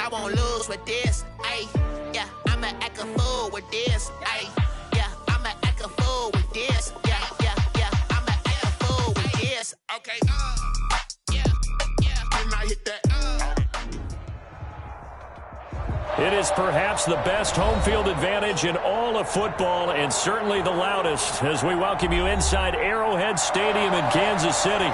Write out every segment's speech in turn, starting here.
I won't lose with this. Ayy, yeah, I'ma act a fool with this. Ayy, yeah, I'ma act a fool with this. Yeah, I'ma act a fool with this. Okay, yeah, can I hit that? It is perhaps the best home field advantage in all of football, and certainly the loudest, as we welcome you inside Arrowhead Stadium in Kansas City.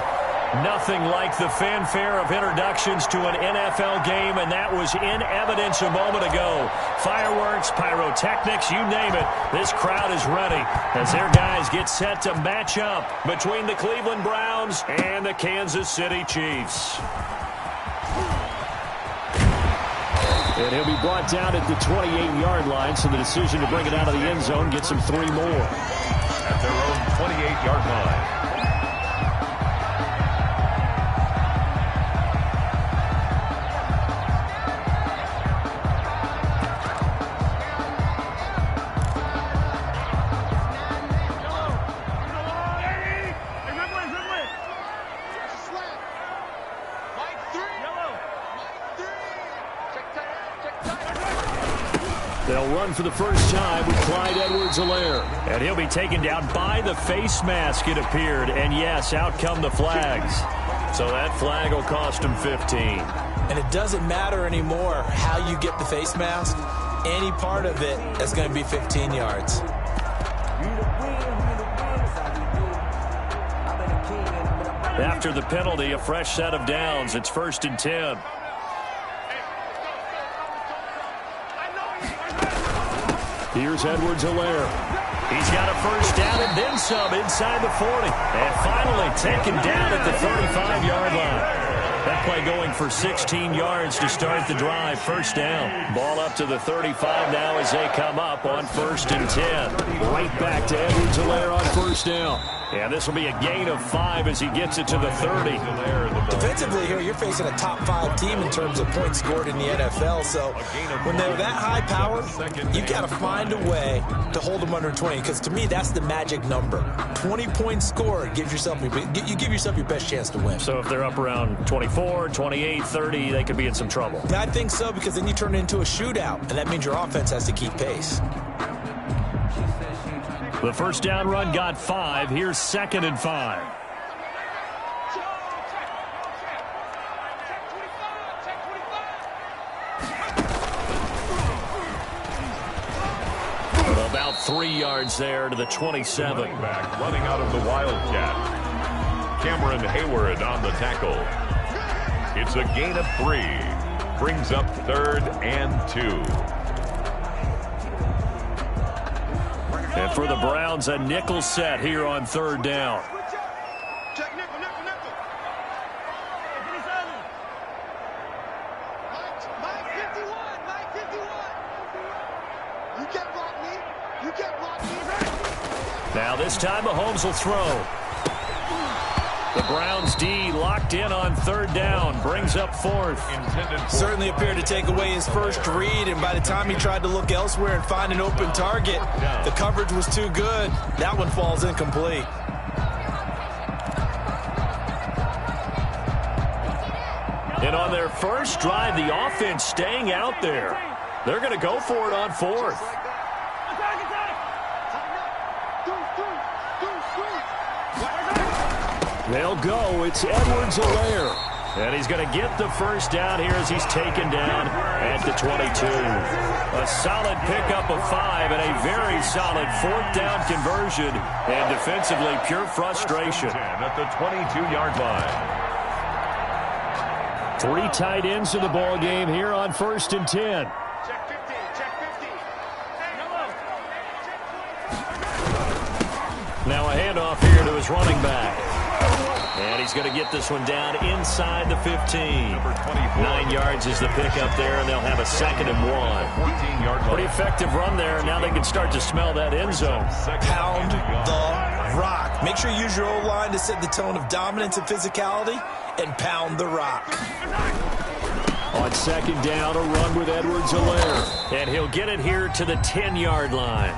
Nothing like the fanfare of introductions to an NFL game, and that was in evidence a moment ago. Fireworks, pyrotechnics, you name it. This crowd is ready as their guys get set to match up between the Cleveland Browns and the Kansas City Chiefs. And he'll be brought down at the 28-yard line, so the decision to bring it out of the end zone gets him 3 more. At their own 28-yard line. They'll run for the first time with Clyde Edwards-Helaire. And he'll be taken down by the face mask, it appeared. And, yes, out come the flags. So that flag will cost him 15. And it doesn't matter anymore how you get the face mask. Any part of it is going to be 15 yards. After the penalty, a fresh set of downs. It's 1st and 10. Here's Edwards-Helaire. He's got a first down and then some inside the 40. And finally taken down at the 35-yard line. That play going for 16 yards to start the drive. First down. Ball up to the 35 now as they come up on 1st and 10. Right back to Edwards-Helaire on first down. Yeah, this will be a gain of 5 as he gets it to the 30. Defensively here, you're facing a top 5 team in terms of points scored in the NFL. So when they're that high power, you've got to find a way to hold them under 20. Because to me, that's the magic number. 20 points scored gives yourself you give yourself your best chance to win. So if they're up around 24, 28, 30, they could be in some trouble. I think so, because then you turn it into a shootout, and that means your offense has to keep pace. The first down run got 5. Here's 2nd and 5. About 3 yards there to the 27. Back running out of the Wildcat. Cameron Hayward on the tackle. It's a gain of 3. Brings up 3rd and 2. And for the Browns, a nickel set here on 3rd down. Now this time Mahomes will throw. The Browns D locked in on 3rd down. Brings up 4th. Certainly appeared to take away his first read, and by the time he tried to look elsewhere and find an open target, the coverage was too good. That one falls incomplete. And on their first drive, the offense staying out there. They're going to go for it on 4th. They'll go. It's Edwards-Helaire. And he's going to get the first down here as he's taken down at the 22. A solid pickup of 5 and a very solid 4th down conversion. And defensively, pure frustration. At the 22-yard line. 3 tight ends in the ball game here on 1st and 10. Now a handoff here to his running back. And he's going to get this one down inside the 15. 9 yards is the pickup there, and they'll have a 2nd and 1. Pretty effective run there. Now they can start to smell that end zone. Pound the rock. Make sure you use your O-line to set the tone of dominance and physicality, and pound the rock. On 2nd down, a run with Edwards-Helaire. And he'll get it here to the 10-yard line.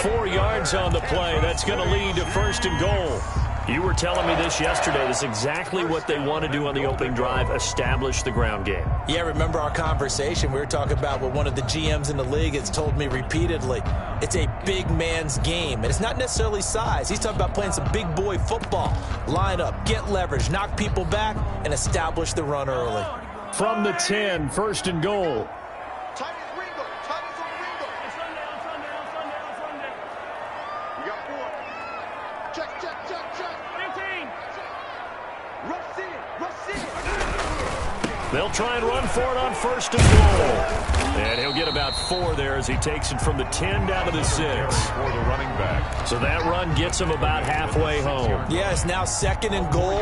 4 yards on the play. That's going to lead to 1st and goal. You were telling me this yesterday. This is exactly what they want to do on the opening drive, establish the ground game. Yeah, remember our conversation? We were talking about what one of the GMs in the league has told me repeatedly. It's a big man's game, and it's not necessarily size. He's talking about playing some big boy football. Line up, get leverage, knock people back, and establish the run early. From the 10, first and goal. They'll try and run for it on first and goal. And he'll get about 4 there as he takes it from the 10 down to the 6. For the running back. So that run gets him about halfway home. Yeah, it's now second and goal.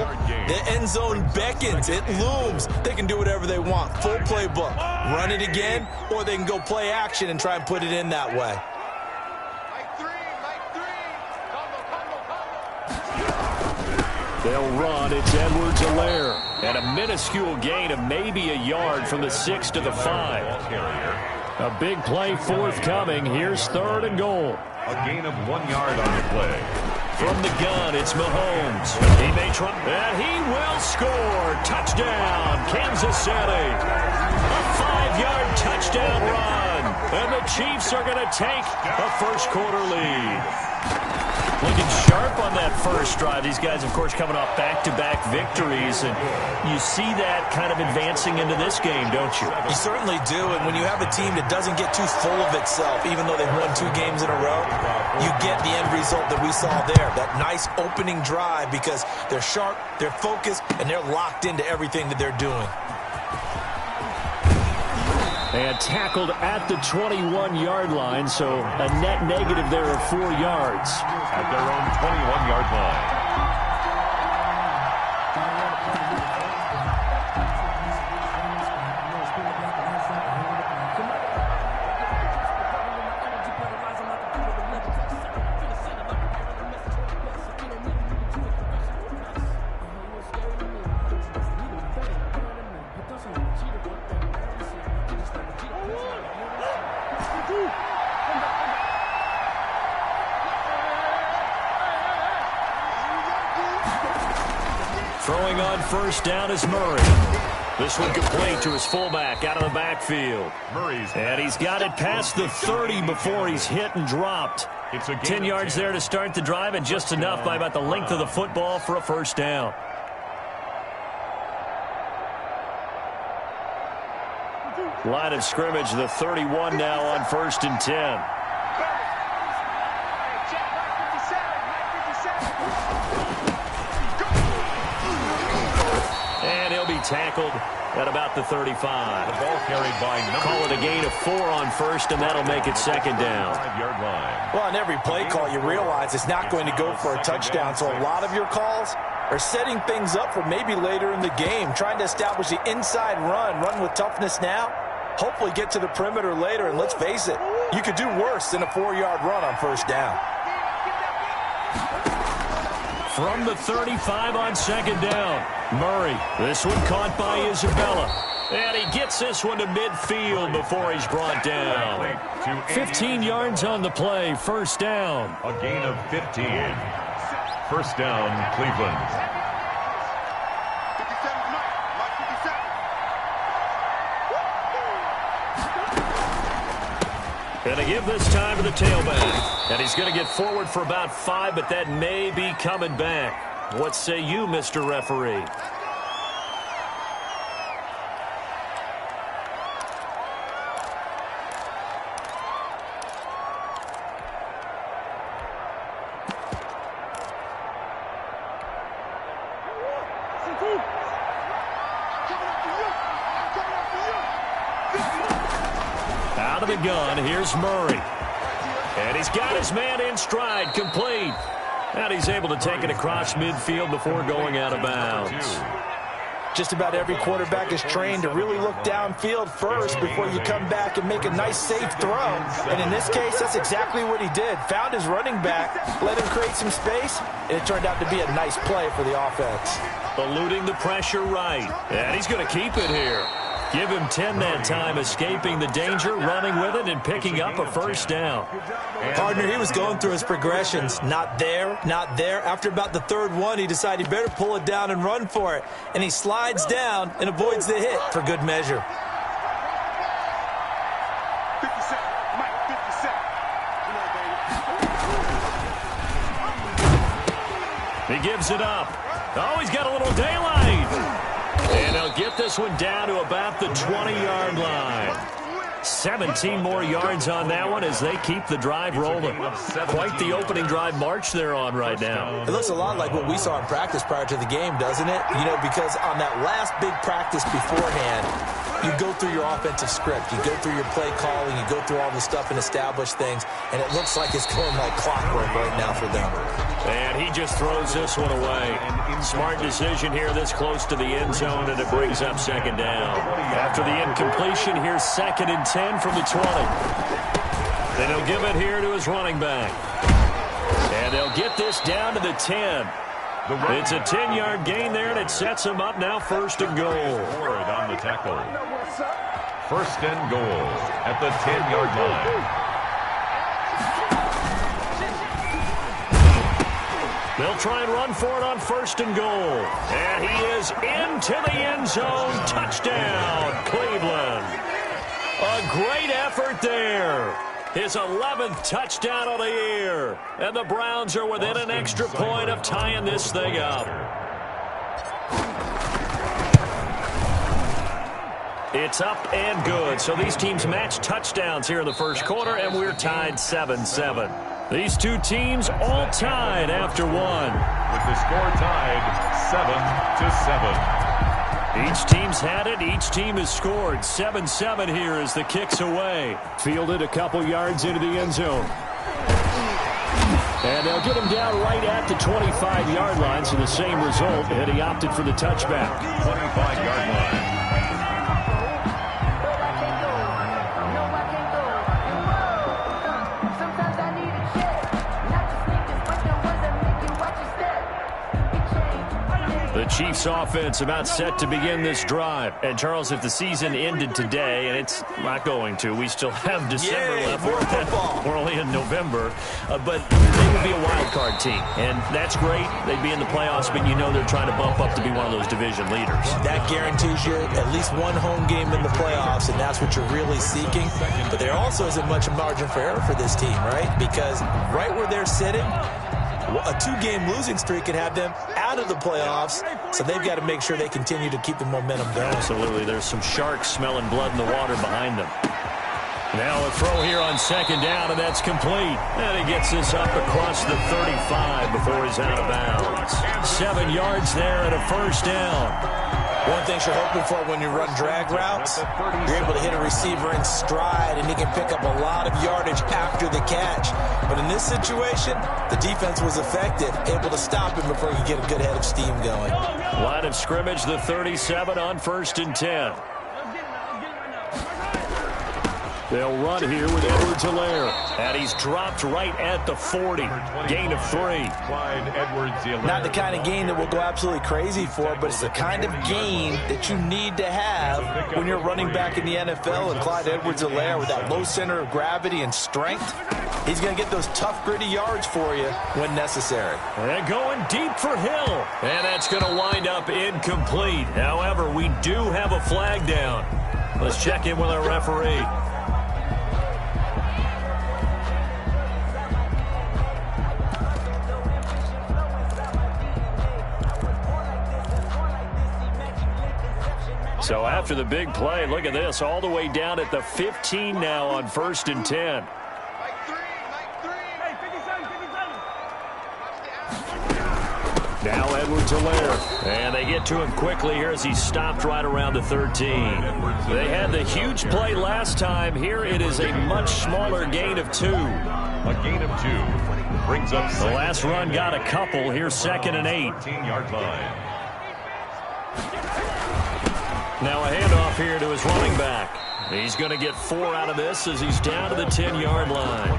The end zone beckons. It looms. They can do whatever they want. Full playbook. Run it again, or they can go play action and try and put it in that way. They'll run. It's Edwards-Helaire. And a minuscule gain of maybe a yard from the 6 to the 5. A big play forthcoming. Here's third and goal. A gain of 1 yard on the play. From the gun, it's Mahomes. He may try, and he will score. Touchdown, Kansas City. A 5-yard touchdown run. And the Chiefs are going to take a first-quarter lead. Looking sharp on that first drive. These guys, of course, coming off back-to-back victories, and you see that kind of advancing into this game, don't you? You certainly do, and when you have a team that doesn't get too full of itself, even though they've won 2 games in a row, you get the end result that we saw there, that nice opening drive, because they're sharp, they're focused, and they're locked into everything that they're doing. And tackled at the 21-yard line, so a net negative there of 4 yards. At their own 21-yard line. Throwing on first down is Murray. This one complete to his fullback out of the backfield. And he's got it past the 30 before he's hit and dropped. 10 yards there to start the drive, and just enough by about the length of the football for a first down. Line of scrimmage, the 31 now on first and 10. Tackled at about the 35. The ball carried by Call it a gain of 4 on first, and that'll make it second down. 5-yard line. Well, on every play call, you realize it's not going to go for a touchdown, so a lot of your calls are setting things up for maybe later in the game, trying to establish the inside run with toughness now, hopefully get to the perimeter later, and let's face it, you could do worse than a 4-yard run on first down. From the 35 on second down, Murray. This one caught by Isabella. And he gets this one to midfield before he's brought down. 15 yards on the play, first down. A gain of 15. First down, Cleveland. And to give this time to the tailback. And he's going to get forward for about 5, but that may be coming back. What say you, Mr. Referee? Out of the gun, here's Murray. And he's got his man in stride, complete. And he's able to take it across midfield before going out of bounds. Just about every quarterback is trained to really look downfield first before you come back and make a nice, safe throw. And in this case, that's exactly what he did. Found his running back, let him create some space, and it turned out to be a nice play for the offense. Eluding the pressure right. And he's going to keep it here. Give him 10 that time, escaping the danger, running with it, and picking up a first down. Partner, he was going through his progressions. Not there, not there. After about the third one, he decided he better pull it down and run for it. And he slides down and avoids the hit for good measure. 50 seconds. Mike, 50 seconds. He gives it up. Oh, he's got a little daylight. And they'll get this one down to about the 20-yard line. 17 more yards on that one as they keep the drive rolling. Quite the opening drive march they're on right now. It looks a lot like what we saw in practice prior to the game, doesn't it? You know, because on that last big practice beforehand, you go through your offensive script. You go through your play calling. You go through all the stuff and establish things. And it looks like it's going like clockwork right now for them. And he just throws this one away. Smart decision here this close to the end zone, and it brings up second down. After the incompletion, here's 2nd and 10 from the 20. Then he'll give it here to his running back. And they'll get this down to the 10. It's a 10-yard gain there, and it sets him up now 1st and goal. On the tackle. 1st and goal at the 10-yard line. They'll try and run for it on 1st and goal. And he is into the end zone. Touchdown, Cleveland. A great effort there. His 11th touchdown of the year. And the Browns are within an extra point of tying this thing up. It's up and good. So these teams match touchdowns here in the first quarter, and we're tied 7-7. These two teams all tied after one. With the score tied 7-7. Each team's had it. Each team has scored. 7-7 here as the kick's away. Fielded a couple yards into the end zone. And they'll get him down right at the 25-yard line, so the same result, and he opted for the touchback. 25-yard line. The Chiefs offense about set to begin this drive. And, Charles, if the season ended today, and it's not going to, we still have December left. We're only in November. But they would be a wild card team. And that's great. They'd be in the playoffs, but you know they're trying to bump up to be one of those division leaders. That guarantees you at least one home game in the playoffs, and that's what you're really seeking. But there also isn't much margin for error for this team, right? Because right where they're sitting, a 2-game losing streak could have them out of the playoffs, so they've got to make sure they continue to keep the momentum going. Absolutely. There's some sharks smelling blood in the water behind them. Now a throw here on 2nd down, and that's complete. And he gets this up across the 35 before he's out of bounds. 7 yards there and a first down. One thing you're hoping for when you run drag routes, you're able to hit a receiver in stride, and he can pick up a lot of yardage after the catch. But in this situation, the defense was effective, able to stop him before he could get a good head of steam going. Line of scrimmage, the 37 on 1st and 10. They'll run here with Edwards-Helaire. And he's dropped right at the 40. Gain of 3. Not the kind of gain that we'll go absolutely crazy for, but it's the kind of gain that you need to have when you're running back in the NFL. And Clyde Edwards-Helaire, with that low center of gravity and strength, he's going to get those tough, gritty yards for you when necessary. And going deep for Hill. And that's going to wind up incomplete. However, we do have a flag down. Let's check in with our referee. So after the big play, look at this, all the way down at the 15 now on 1st and 10. Now Edwards-Helaire, and they get to him quickly here as he stopped right around the 13. They had the huge play last time. Here it is a much smaller gain of 2. A gain of 2 brings up the last run got a couple. Here's 2nd and 8. 15-yard line. Now a handoff here to his running back. He's going to get 4 out of this as he's down to the 10-yard line.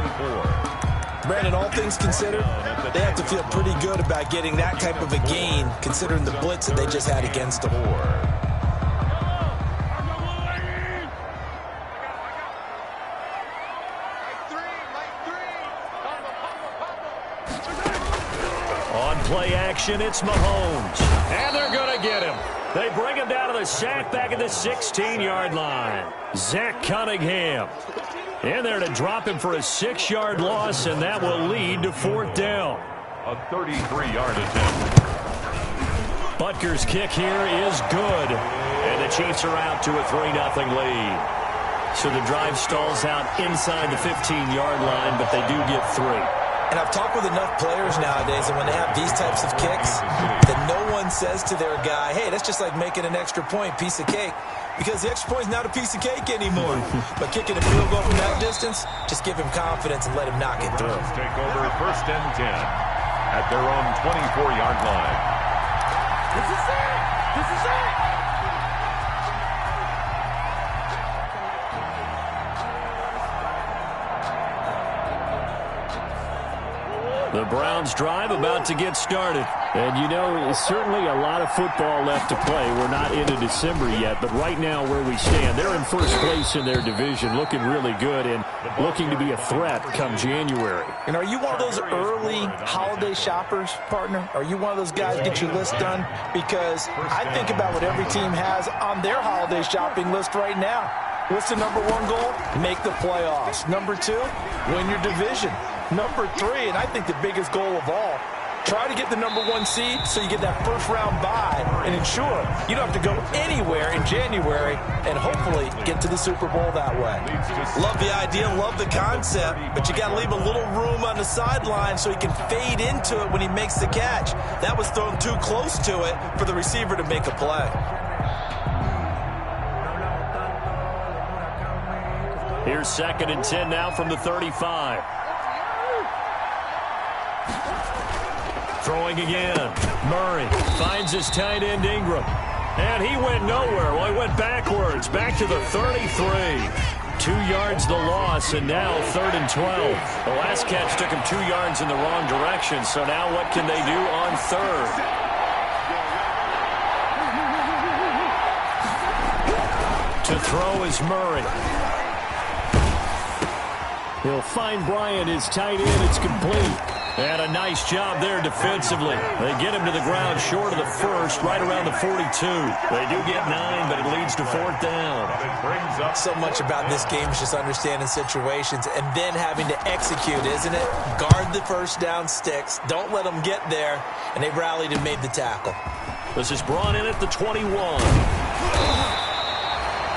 Brandon, all things considered, they have to feel pretty good about getting that type of a gain, considering the blitz that they just had against them. play action. It's Mahomes. And they're going to get him. They bring him down to the sack back at the 16-yard line. Zach Cunningham in there to drop him for a 6-yard loss, and that will lead to 4th down. A 33-yard attempt. Butker's kick here is good. And the Chiefs are out to a 3-0 lead. So the drive stalls out inside the 15-yard line, but they do get 3. And I've talked with enough players nowadays, and when they have these types of kicks, that no one says to their guy, hey, that's just like making an extra point, piece of cake. Because the extra point is not a piece of cake anymore. But kicking a field goal from that distance, just give him confidence and let him knock it through. Take over 1st and 10 at their own 24-yard line. This is it! This is it! The Browns drive about to get started. And, you know, certainly a lot of football left to play. We're not into December yet, but right now where we stand, they're in first place in their division, looking really good and looking to be a threat come January. And are you one of those early holiday shoppers, partner? Are you one of those guys get your list done? Because I think about what every team has on their holiday shopping list right now. What's the number 1 goal? Make the playoffs. Number 2, win your division. Number 3, and I think the biggest goal of all, try to get the number 1 seed so you get that first-round bye and ensure you don't have to go anywhere in January and hopefully get to the Super Bowl that way. Love the idea, love the concept, but you got to leave a little room on the sideline so he can fade into it when he makes the catch. That was thrown too close to it for the receiver to make a play. Here's 2nd and 10 now from the 35. Throwing again. Murray finds his tight end Ingram. And he went nowhere. Well, he went backwards. Back to the 33. 2 yards the loss, and now 3rd and 12. The last catch took him 2 yards in the wrong direction. So now what can they do on 3rd? To throw is Murray. He'll find Bryant, his tight end. It's complete. And a nice job there defensively. They get him to the ground short of the 1st, right around the 42. They do get 9, but it leads to 4th down. So much about this game is just understanding situations and then having to execute, isn't it? Guard the first down sticks. Don't let them get there. And they rallied and made the tackle. This is brought in at the 21.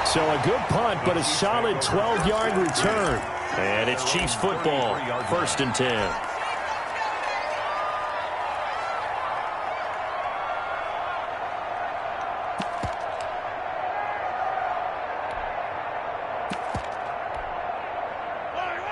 So a good punt, but a solid 12-yard return. And it's Chiefs football, 1st and 10.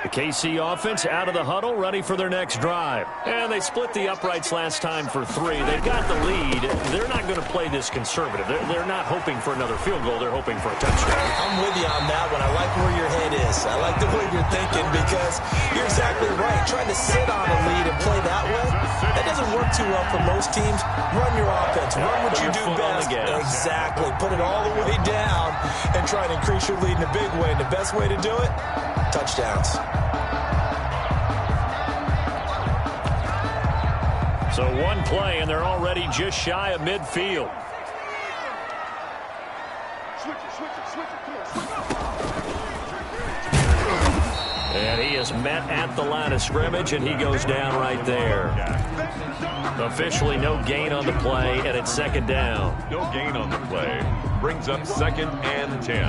The KC offense out of the huddle, ready for their next drive. And they split the uprights last time for 3. They've got the lead. They're not going to play this conservative. They're not hoping for another field goal. They're hoping for a touchdown. I'm with you on that one. I like where your head is. I like the way you're thinking because you're exactly right. Trying to sit on a lead and play that way, that doesn't work too well for most teams. Run your offense. Run what you do best. Exactly. Put it all the way down and try to increase your lead in a big way. And the best way to do it, touchdowns. So 1 play, and they're already just shy of midfield. And he is met at the line of scrimmage, and he goes down right there. Officially no gain on the play, and it's 2nd down. No gain on the play. Brings up 2nd and 10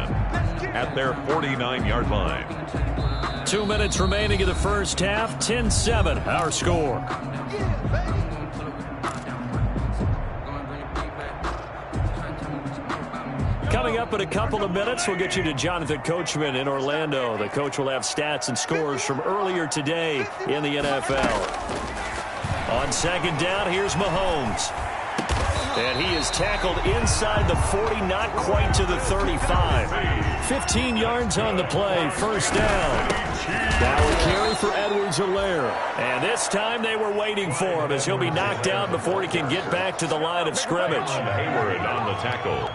at their 49-yard line. 2 minutes remaining in the first half. 10-7, our score. Coming up in a couple of minutes, we'll get you to Jonathan Coachman in Orlando. The coach will have stats and scores from earlier today in the NFL. On 2nd down, here's Mahomes. And he is tackled inside the 40, not quite to the 35. 15 yards on the play, 1st down. Now a carry for Edwards-Helaire. And this time they were waiting for him as he'll be knocked down before he can get back to the line of scrimmage. Hayward on the tackle.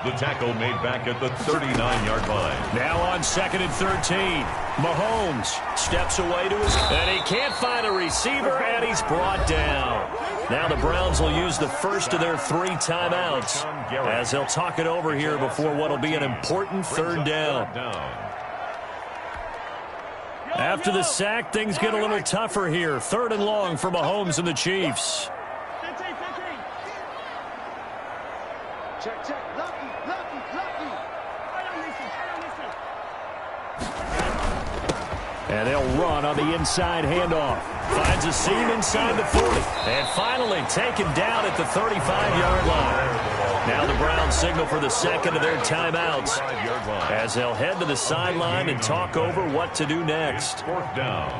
The tackle made back at the 39-yard line. Now on 2nd and 13. Mahomes steps away to his... And he can't find a receiver, and he's brought down. Now the Browns will use the first of their 3 timeouts as they'll talk it over here before what will be an important 3rd down. After the sack, things get a little tougher here. 3rd and long for Mahomes and the Chiefs. Check. Lucky. And they'll run on the inside handoff. Finds a seam inside the 40. And finally taken down at the 35-yard line. Now the Browns signal for the second of their timeouts as they'll head to the sideline and talk over what to do next. 4th down.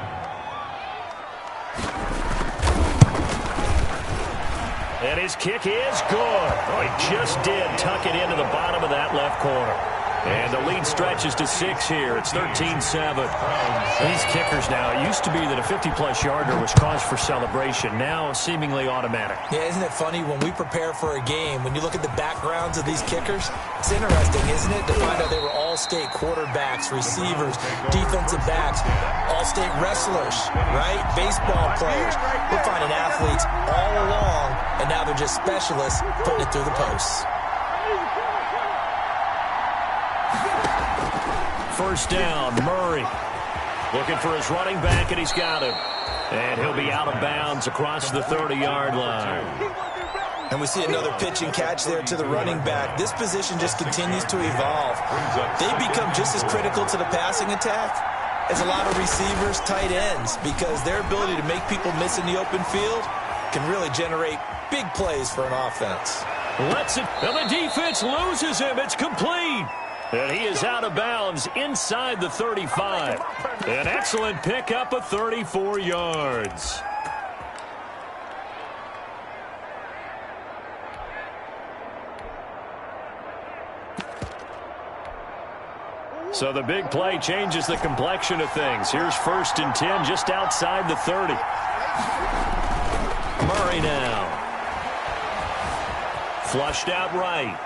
And his kick is good. Oh, he just did tuck it into the bottom of that left corner. And the lead stretches to 6 here. It's 13-7. These kickers now, it used to be that a 50-plus yarder was cause for celebration. Now seemingly automatic. Yeah, isn't it funny when we prepare for a game, when you look at the backgrounds of these kickers, it's interesting, isn't it, to find out they were all-state quarterbacks, receivers, defensive backs, all-state wrestlers, right? Baseball players. We're finding athletes all along, and now they're just specialists putting it through the posts. 1st down, Murray looking for his running back, and he's got him. And he'll be out of bounds across the 30-yard line. And we see another pitch and catch there to the running back. This position just continues to evolve. They become just as critical to the passing attack as a lot of receivers, tight ends, because their ability to make people miss in the open field can really generate big plays for an offense. Lets it, and the defense loses him. It's complete. And he is out of bounds inside the 35. An excellent pickup of 34 yards. So the big play changes the complexion of things. Here's 1st and 10 just outside the 30. Murray now. Flushed out right.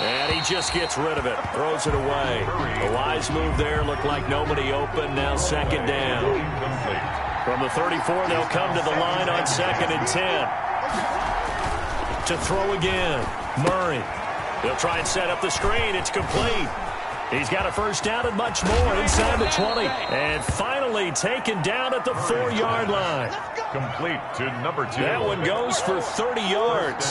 And he just gets rid of it. Throws it away. A wise move there. Looked like nobody open. Now 2nd down. From the 34, they'll come to the line on 2nd and 10. To throw again. Murray. They'll try and set up the screen. It's complete. He's got a 1st down and much more inside the 20. And finally taken down at the 4-yard line. Complete to number 2. That one goes for 30 yards.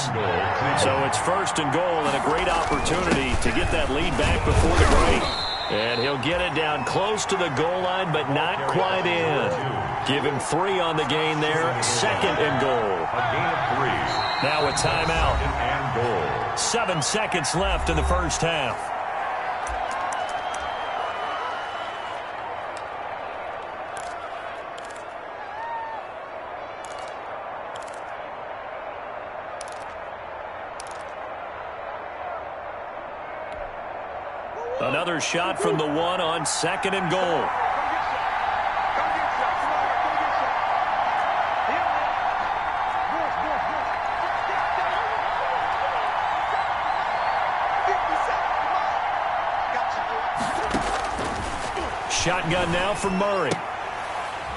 So it's 1st and goal and a great opportunity to get that lead back before the break. And he'll get it down close to the goal line, but not quite in. Give him 3 on the gain there. 2nd and goal. A gain of 3. Now a timeout. And goal. 7 seconds left in the 1st half. Another shot from the 1 on 2nd and goal. Shotgun now for Murray.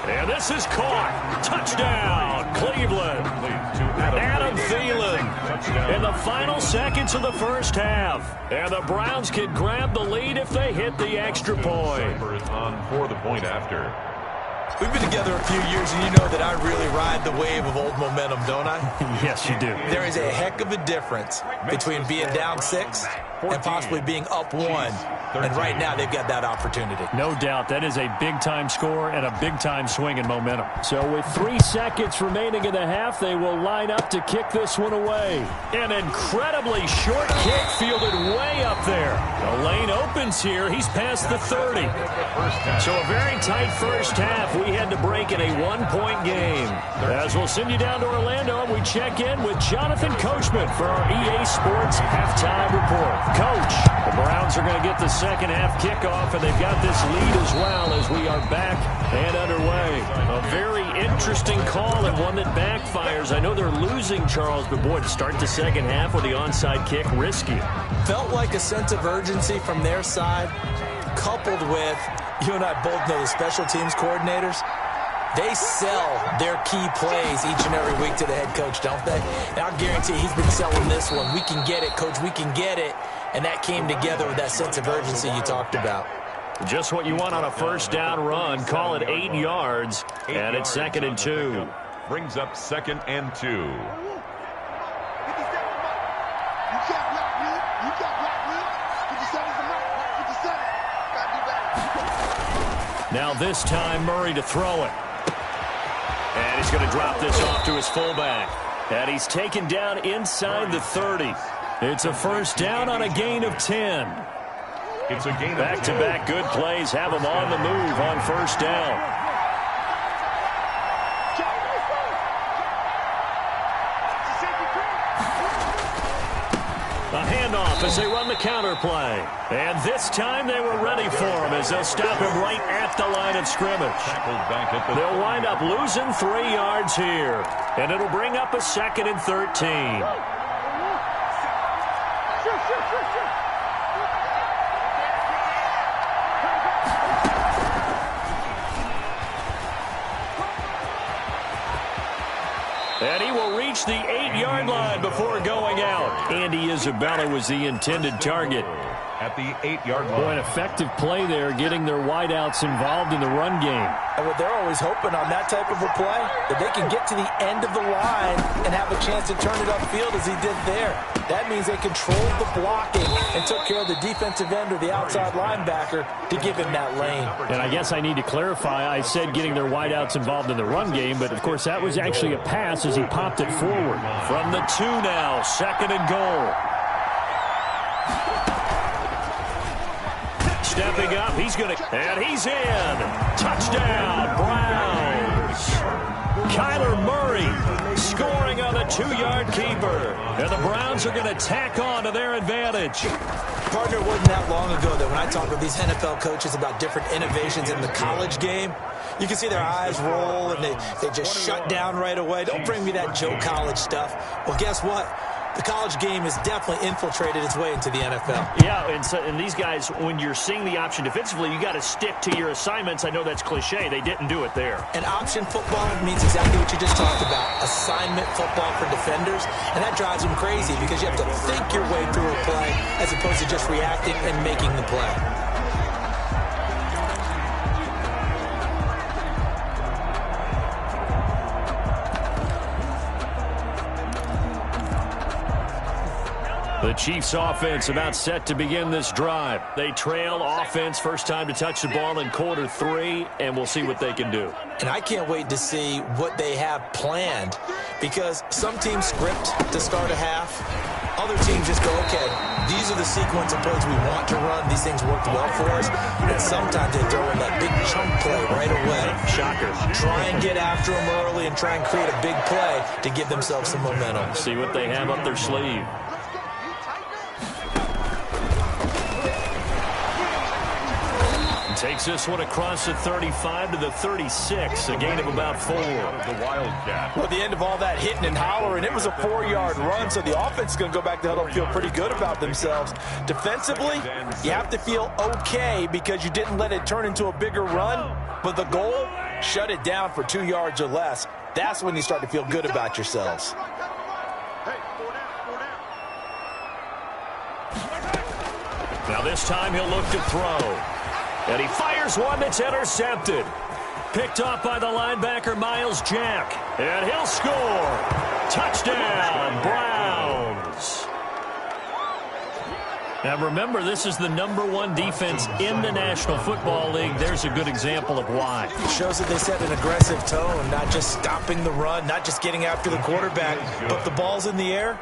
And this is caught. Touchdown, Cleveland. Adam Thielen in the final seconds of the 1st half. And the Browns can grab the lead if they hit the extra point. On for the point after. We've been together a few years, and you know that I really ride the wave of old momentum, don't I? Yes, you do. There is a heck of a difference between being down 6 and possibly being up 1. And right now, they've got that opportunity. No doubt. That is a big-time score and a big-time swing in momentum. So with 3 seconds remaining in the half, they will line up to kick this one away. An incredibly short kick fielded way up there. The lane opens here. He's past the 30. So a very tight 1st half. We had to break in a 1-point game. As we'll send you down to Orlando, we check in with Jonathan Coachman for our EA Sports Halftime Report. Coach, the Browns are going to get the 2nd half kickoff, and they've got this lead as well as we are back and underway. A very interesting call and one that backfires. I know they're losing, Charles, but boy, to start the 2nd half with the onside kick, risky. Felt like a sense of urgency from their side, coupled with, you and I both know the special teams coordinators, They sell their key plays each and every week to the head coach, don't they? And I'll guarantee he's been selling this one. We can get it, coach. We can get it. And that came together with that sense of urgency you talked about. Just what you want on a first down run. Call it 8 yards, and it's 2nd and 2. Brings up 2nd and 2. Now this time, Murray to throw it. And he's going to drop this off to his fullback. And he's taken down inside the 30. It's a first down on a gain of 10. It's a gain of back-to-back good plays have him on the move on first down. A handoff as they run the counter play. And this time they were ready for him as they'll stop him right at the line of scrimmage. They'll wind up losing 3 yards here. And it'll bring up a 2nd and 13. And he will reach the 8-yard line before going out. Andy Isabella was the intended target. At the 8-yard line. Boy, an effective play there, getting their wideouts involved in the run game. And what they're always hoping on that type of a play, that they can get to the end of the line and have a chance to turn it upfield as he did there. That means they controlled the blocking and took care of the defensive end or the outside linebacker to give him that lane. And I guess I need to clarify, I said getting their wideouts involved in the run game, but of course that was actually a pass as he popped it forward. From the 2 now, 2nd and goal. Stepping up, he's going to, and he's in. Touchdown, Browns. Kyler Murray scoring on the 2-yard keeper. And the Browns are going to tack on to their advantage. Partner, it wasn't that long ago that when I talk with these NFL coaches about different innovations in the college game, you can see their eyes roll and they just shut down right away. Don't bring me that Joe College stuff. Well, guess what? The college game has definitely infiltrated its way into the NFL. Yeah, and these guys, when you're seeing the option defensively, you got to stick to your assignments. I know that's cliche. They didn't do it there. And option football means exactly what you just talked about, assignment football for defenders. And that drives them crazy because you have to think your way through a play as opposed to just reacting and making the play. The Chiefs offense about set to begin this drive. They trail offense, first time to touch the ball in quarter 3, and we'll see what they can do. And I can't wait to see what they have planned because some teams script to start a half. Other teams just go, okay, these are the sequence of plays we want to run. These things worked well for us. And sometimes they throw in that big chunk play right away. Shocker. Try and get after them early and try and create a big play to give themselves some momentum. See what they have up their sleeve. Takes this one across the 35 to the 36, a gain of about 4. The Wildcat. Well, at the end of all that hitting and hollering, it was a 4-yard run, so the offense is going to go back to huddle and feel pretty good about themselves. Defensively, you have to feel okay because you didn't let it turn into a bigger run, but the goal, shut it down for 2 yards or less. That's when you start to feel good about yourselves. Now this time he'll look to throw. And he fires one that's intercepted. Picked off by the linebacker, Miles Jack. And he'll score. Touchdown, Browns. Now remember, this is the #1 defense in the National Football League. There's a good example of why. It shows that they set an aggressive tone, not just stopping the run, not just getting after the quarterback, but the ball's in the air.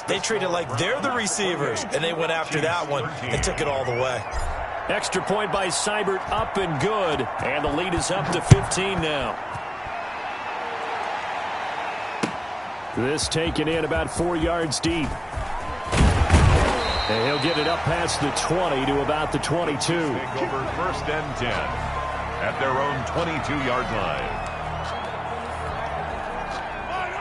They treat it like they're the receivers, and they went after that one and took it all the way. Extra point by Seibert, up and good. And the lead is up to 15 now. This taken in about 4 yards deep. And he'll get it up past the 20 to about the 22. Take over 1st and 10 at their own 22-yard line.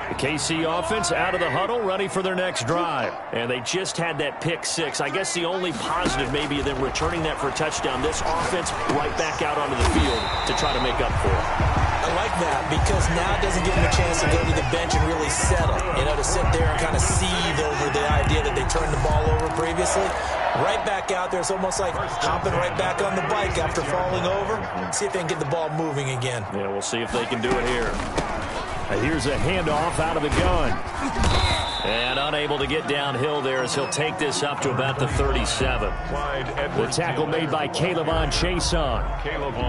The KC offense out of the huddle, ready for their next drive. And they just had that pick 6. I guess the only positive maybe of them returning that for a touchdown. This offense right back out onto the field to try to make up for it. I like that because now it doesn't give him a chance to go to the bench and really settle, to sit there and kind of seethe over the idea that they turned the ball over previously. Right back out there. It's almost like hopping right back on the bike after falling over. See if they can get the ball moving again. Yeah, we'll see if they can do it here. Here's a handoff out of the gun. And unable to get downhill there as he'll take this up to about the 37. The tackle made by Calebon Chason.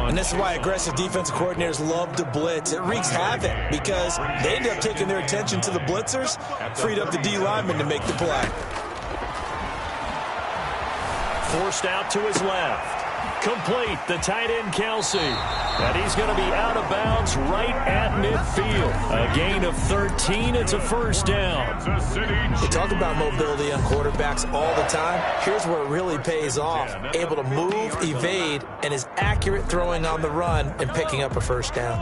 And this is why aggressive defensive coordinators love to blitz. It wreaks havoc because they end up taking their attention to the blitzers, freed up the D lineman to make the play. Forced out to his left. Complete, the tight end Kelsey. And he's going to be out of bounds right at midfield. A gain of 13. It's a first down. We talk about mobility on quarterbacks all the time. Here's where it really pays off. Able to move, evade, and is accurate throwing on the run and picking up a first down.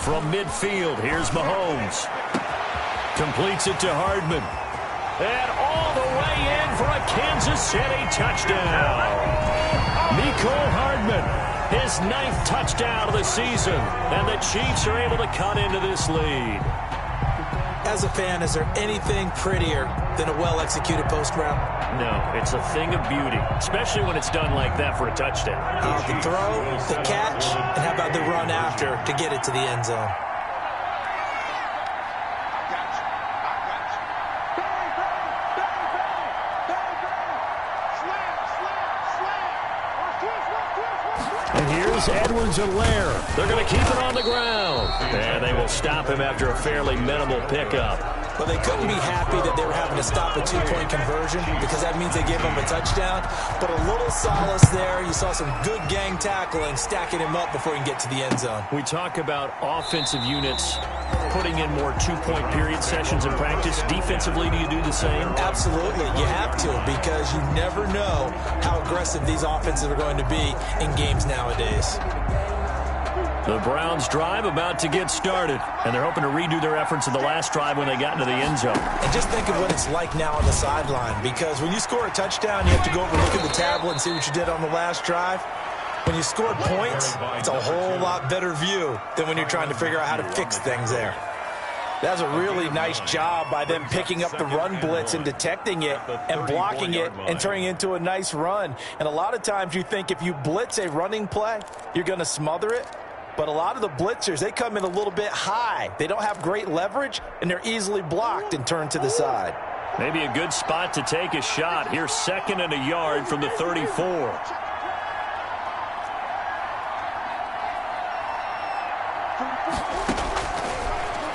From midfield, here's Mahomes. Completes it to Hardman. And all the way in for a Kansas City touchdown. Mecole Hardman, his 9th touchdown of the season. And the Chiefs are able to cut into this lead. As a fan, is there anything prettier than a well-executed post route? No, it's a thing of beauty, especially when it's done like that for a touchdown. The throw, the catch, and how about the run after to get it to the end zone? Edwards-Helaire. They're going to keep it on the ground. And they will stop him after a fairly minimal pickup. Well, they couldn't be happy that they were having to stop a two-point conversion because that means they gave him a touchdown. But a little solace there. You saw some good gang tackling, stacking him up before he can get to the end zone. We talk about offensive units putting in more two-point period sessions in practice. Defensively, do you do the same? Absolutely. You have to because you never know how aggressive these offenses are going to be in games nowadays. The Browns drive about to get started, and they're hoping to redo their efforts in the last drive when they got into the end zone. And just think of what it's like now on the sideline, because when you score a touchdown, you have to go over and look at the tablet and see what you did on the last drive. When you scored points, it's a whole lot better view than when you're trying to figure out how to fix things there. That was a really nice job by them picking up the run blitz and detecting it and blocking it and turning it into a nice run. And a lot of times you think if you blitz a running play, you're going to smother it. But a lot of the blitzers, they come in a little bit high. They don't have great leverage, and they're easily blocked and turned to the side. Maybe a good spot to take a shot. Here's 2nd and a yard from the 34.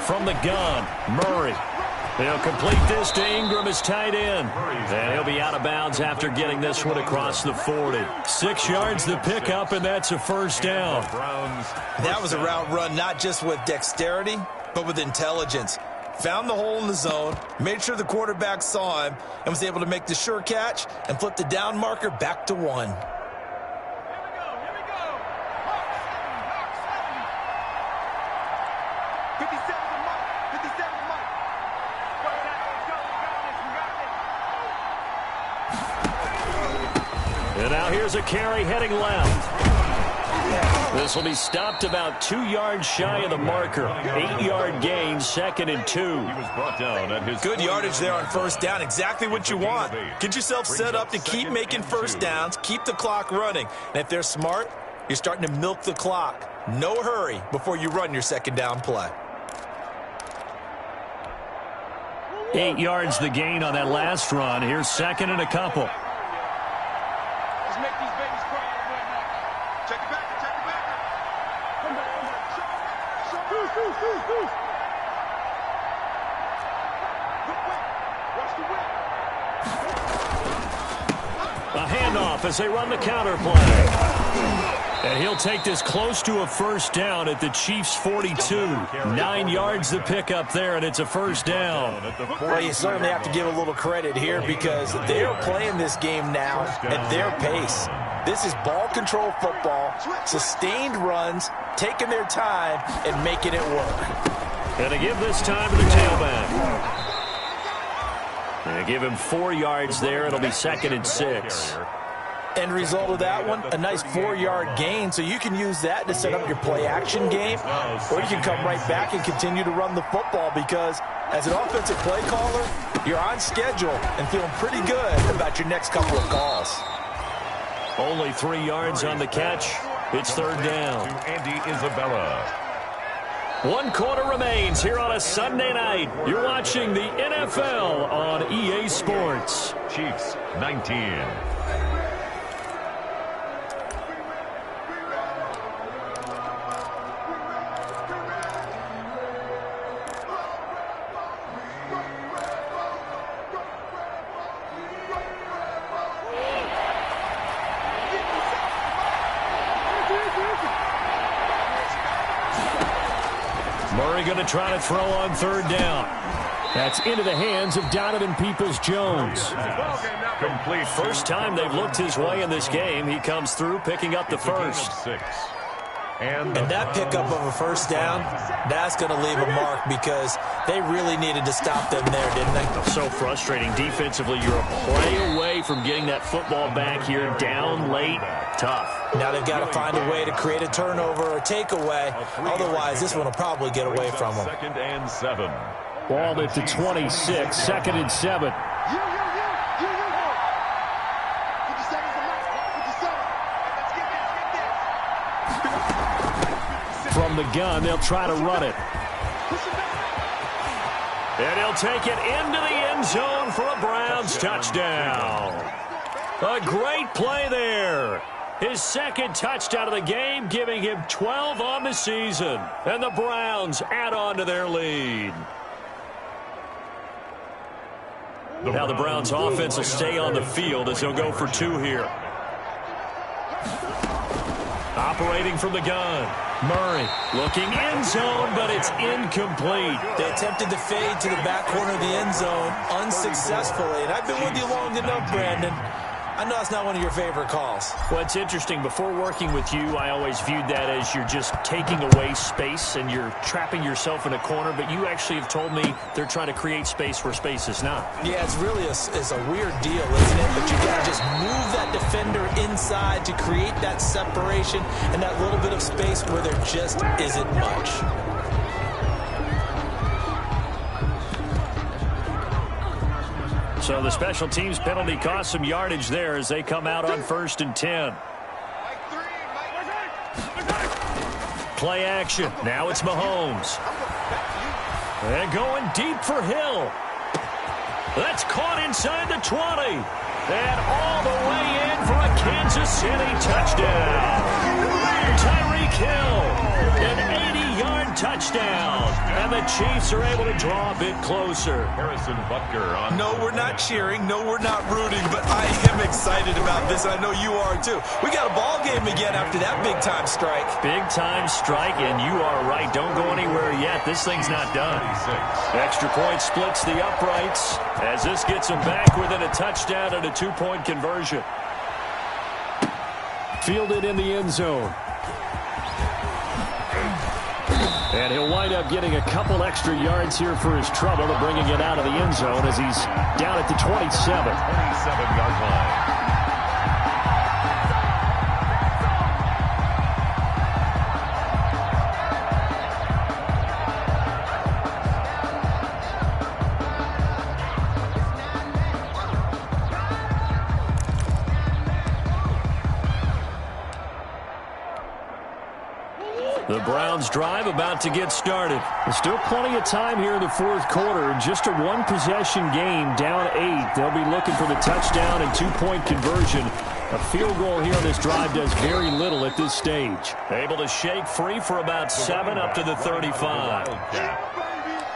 From the gun, Murray. He'll complete this to Ingram as tight end. And he'll be out of bounds after getting this one across the 40. 6 yards the pickup, and that's a first down. That was a route run not just with dexterity, but with intelligence. Found the hole in the zone, made sure the quarterback saw him, and was able to make the sure catch and flip the down marker back to 1. And now here's a carry heading left. This will be stopped about 2 yards shy of the marker. 8-yard gain, 2nd and 2. He was brought down at his good yardage there on first down. Exactly what you want. Get yourself set up to keep making first downs, keep the clock running. And if they're smart, you're starting to milk the clock. No hurry before you run your second down play. 8 yards the gain on that last run. Here's 2nd and a couple. A handoff as they run the counter play. And he'll take this close to a first down at the Chiefs' 42. 9 yards the pickup there, and it's a first down. Well, you certainly have to give a little credit here because they're playing this game now at their pace. This is ball control football, sustained runs, taking their time, and making it work. And to give this time to the tailback. And give him 4 yards there. It'll be 2nd and 6. End result of that one, a nice 4-yard gain, so you can use that to set up your play-action game, or you can come right back and continue to run the football because as an offensive play caller, you're on schedule and feeling pretty good about your next couple of calls. Only 3 yards on the catch. It's third down. Andy Isabella. 1 quarter remains here on a Sunday night. You're watching the NFL on EA Sports. Chiefs 19. Murray going to try to throw on third down. That's into the hands of Donovan Peoples-Jones. Complete. First time they've looked his way in this game. He comes through picking up the first. And that pickup of a first down, that's going to leave a mark because they really needed to stop them there, didn't they? So frustrating defensively. You're a play away from getting that football back here down late. Tough. Now they've got to find a way to create a turnover or takeaway. Otherwise, this one will probably get away from them. 2nd and 7. Ball at the 26, 2nd and 7. From the gun, they'll try to run it. And he'll take it into the end zone for a Browns touchdown. A great play there. His second touchdown of the game, giving him 12 on the season. And the Browns add on to their lead. Now the Browns offense will stay on the field as they'll go for 2 here. Operating from the gun. Murray looking end zone, but it's incomplete. They attempted to fade to the back corner of the end zone unsuccessfully. And I've been with you long enough, Brandon. I know it's not one of your favorite calls. Well, it's interesting. Before working with you, I always viewed that as you're just taking away space and you're trapping yourself in a corner. But you actually have told me they're trying to create space where space is not. Yeah, it's really it's a weird deal, isn't it? But you got to just move that defender inside to create that separation and that little bit of space where there just isn't much. So the special teams penalty cost some yardage there as they come out on 1st and 10. Play action. Now it's Mahomes. And going deep for Hill. That's caught inside the 20. And all the way in for a Kansas City touchdown. Tyreek Hill. An 80-yard touchdown. And the Chiefs are able to draw a bit closer. Harrison Butker on. No, we're not cheering. No, we're not rooting. But I am excited about this. I know you are, too. We got a ball game again after that big-time strike. Big-time strike, and you are right. Don't go anywhere yet. This thing's not done. Extra point splits the uprights as this gets them back within a touchdown and a 2-point conversion. Fielded in the end zone. And he'll wind up getting a couple extra yards here for his trouble to bringing it out of the end zone as he's down at the 27. 27-yard line. The Browns drive about to get started. There's still plenty of time here in the 4th quarter. Just a 1-possession game, down 8. They'll be looking for the touchdown and 2-point conversion. A field goal here on this drive does very little at this stage. Able to shake free for about 7 up to the 35.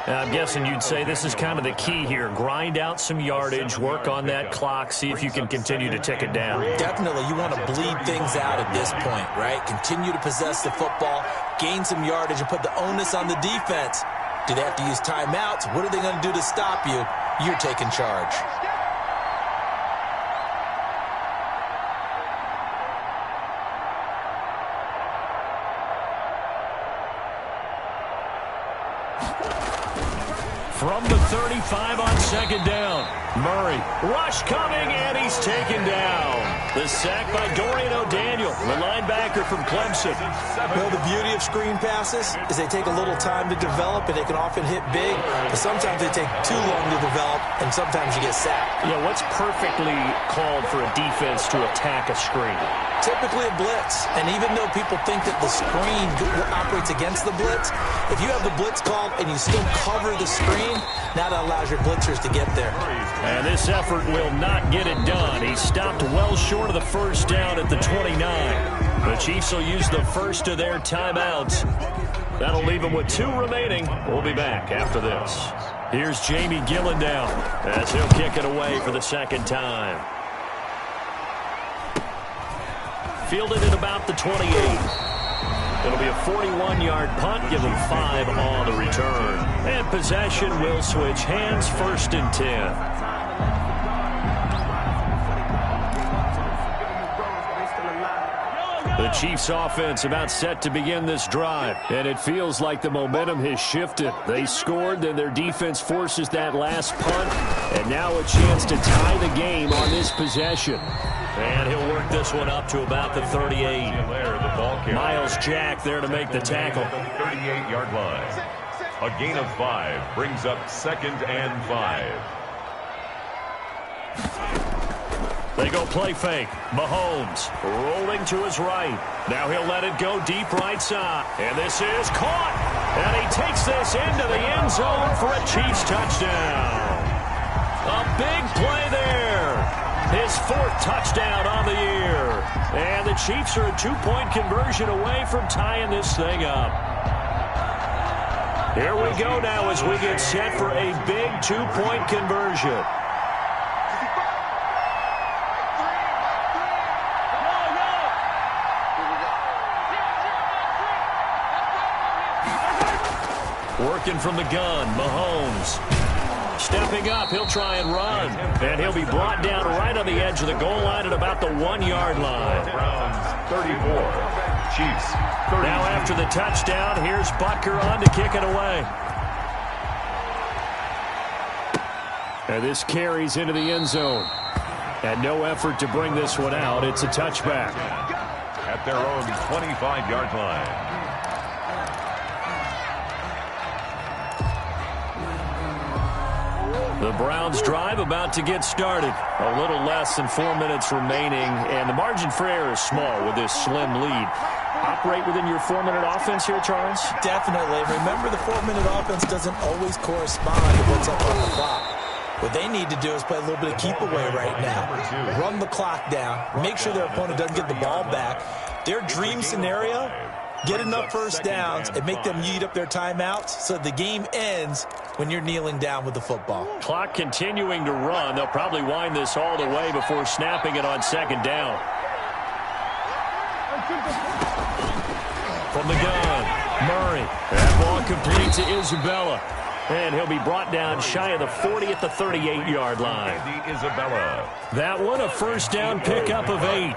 I'm guessing you'd say this is kind of the key here. Grind out some yardage, work on that clock, see if you can continue to tick it down. Definitely, you want to bleed things out at this point, right? Continue to possess the football, gain some yardage, and put the onus on the defense. Do they have to use timeouts? What are they going to do to stop you? You're taking charge. From the 35 on 2nd down, Murray, rush coming, and he's taken down. The sack by Dorian O'Daniel, the linebacker from Clemson. Well, the beauty of screen passes is they take a little time to develop, and they can often hit big, but sometimes they take too long to develop, and sometimes you get sacked. Yeah, what's perfectly called for a defense to attack a screen? Typically a blitz, and even though people think that the screen operates against the blitz, if you have the blitz called and you still cover the screen, now that allows your blitzers to get there. And this effort will not get it done. He stopped well short of the first down at the 29. The Chiefs will use the first of their timeouts. That'll leave them with 2 remaining. We'll be back after this. Here's Jamie Gillendown as he'll kick it away for the second time. Fielded at about the 28. It'll be a 41-yard punt, give them 5 on the return. And possession will switch hands, 1st and 10. The Chiefs offense about set to begin this drive, and it feels like the momentum has shifted. They scored, then their defense forces that last punt, and now a chance to tie the game on this possession. And he'll work this one up to about the 38. Miles Jack there to make the tackle. 38-yard line. A gain of 5 brings up 2nd and 5. They go play fake. Mahomes rolling to his right. Now he'll let it go deep right side. And this is caught. And he takes this into the end zone for a Chiefs touchdown. A big play there. His 4th touchdown on the year. And the Chiefs are a 2-point conversion away from tying this thing up. Here we go now as we get set for a big 2-point conversion. Working from the gun, Mahomes. Stepping up, he'll try and run. And he'll be brought down right on the edge of the goal line at about the 1-yard line. Browns 34, Chiefs 30. Now after the touchdown, here's Butker on to kick it away. And this carries into the end zone. And no effort to bring this one out. It's a touchback. At their own 25-yard line. The Browns drive about to get started. A little less than 4 minutes remaining, and the margin for error is small with this slim lead. Operate within your 4-minute offense here, Charles? Definitely. Remember, the 4-minute offense doesn't always correspond to what's up on the clock. What they need to do is play a little bit of keep away right now. Run the clock down. Make sure their opponent doesn't get the ball back. Their dream scenario, get enough first downs and make them eat up their timeouts so the game ends when you're kneeling down with the football. Clock continuing to run. They'll probably wind this all the way before snapping it on 2nd down. From the gun, Murray. That ball complete to Isabella. And he'll be brought down shy of the 40 at the 38-yard line. Isabella. That one a first down pickup of 8.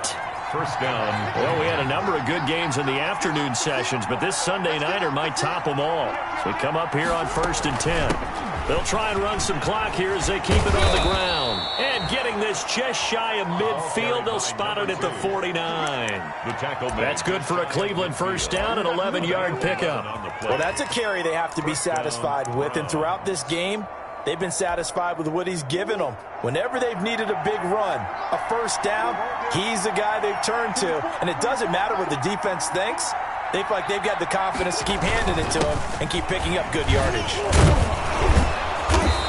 First down. Well, we had a number of good games in the afternoon sessions, but this Sunday nighter might top them all. So we come up here on 1st and 10. They'll try and run some clock here as they keep it on the ground. And getting this just shy of midfield, they'll spot it at the 49. The tackle. That's good for a Cleveland first down, an 11-yard pickup. Well, that's a carry they have to be satisfied with, and throughout this game, they've been satisfied with what he's given them. Whenever they've needed a big run, a first down, he's the guy they've turned to. And it doesn't matter what the defense thinks. They feel like they've got the confidence to keep handing it to him and keep picking up good yardage.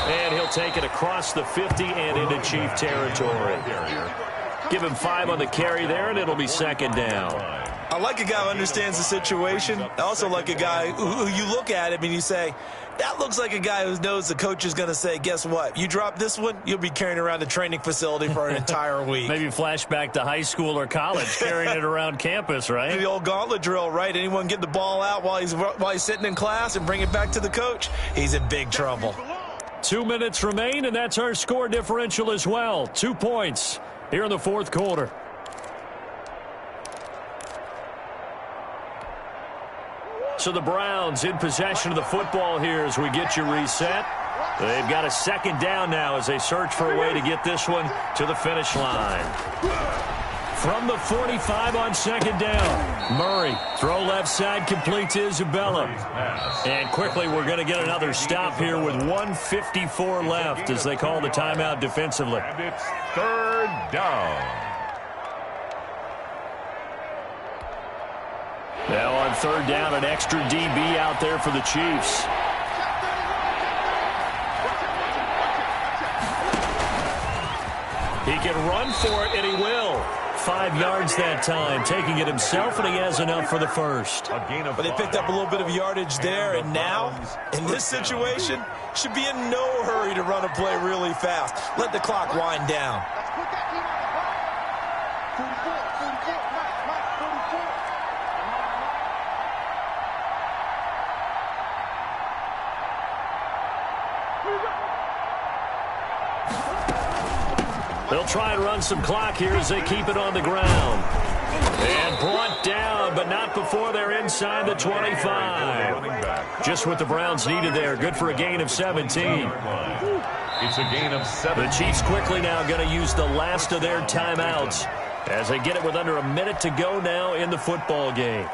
And he'll take it across the 50 and into Chief territory. Give him 5 on the carry there, and it'll be 2nd down. I like a guy who understands the situation. I also like a guy who you look at him and you say, that looks like a guy who knows the coach is going to say, guess what? You drop this one, you'll be carrying around the training facility for an entire week. Maybe flashback to high school or college, carrying it around campus, right? The old gauntlet drill, right? Anyone get the ball out while he's sitting in class and bring it back to the coach? He's in big trouble. 2 minutes remain, and that's our score differential as well. 2 points here in the 4th quarter. So the Browns in possession of the football here as we get you reset. They've got a second down now as they search for a way to get this one to the finish line. From the 45 on second down, Murray, throw left side, complete to Isabella. And quickly we're going to get another stop here with 1:54 left as they call the timeout defensively. And it's third down. Now on third down, an extra DB out there for the Chiefs. He can run for it, and he will. 5 yards that time, taking it himself, and he has enough for the first. But they picked up a little bit of yardage there, and now, in this situation, should be in no hurry to run a play really fast. Let the clock wind down. They'll try and run some clock here as they keep it on the ground. And brought down, but not before they're inside the 25. Just what the Browns needed there. Good for a gain of 17. It's a gain of 7. The Chiefs quickly now going to use the last of their timeouts as they get it with under a minute to go now in the football game.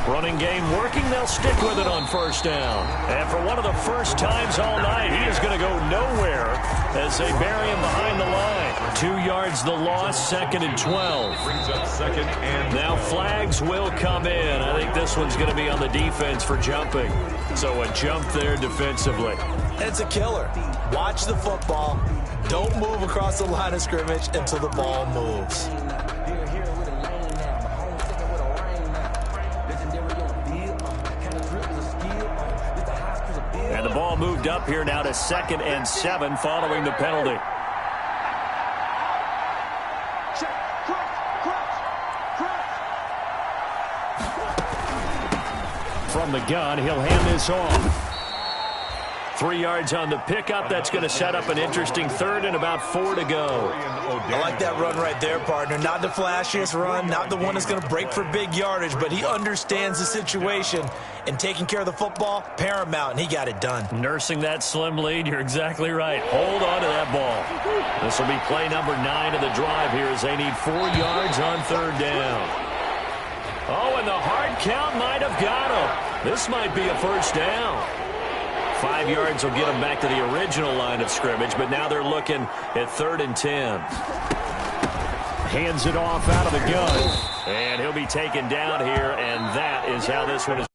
Running game working. They'll stick with it on first down. And for one of the first times all night, he is going to go nowhere as they bury him behind the line. 2 yards the loss, 2nd and 12. Brings up 2nd and now flags will come in. I think this one's going to be on the defense for jumping. So a jump there defensively. It's a killer. Watch the football. Don't move across the line of scrimmage until the ball moves. And the ball moved up here now to 2nd and 7 following the penalty. From the gun, he'll hand this off. 3 yards on the pickup. That's going to set up an interesting third and about 4 to go. I like that run right there, partner. Not the flashiest run, not the one that's going to break for big yardage, but he understands the situation, and taking care of the football, paramount, and he got it done. Nursing that slim lead, you're exactly right. Hold on to that ball. This will be play number 9 of the drive here as they need 4 yards on third down. Oh, and the hard count might have got him. This might be a first down. 5 yards will get them back to the original line of scrimmage, but now they're looking at 3rd and 10. Hands it off out of the gun, and he'll be taken down here, and that is how this one is.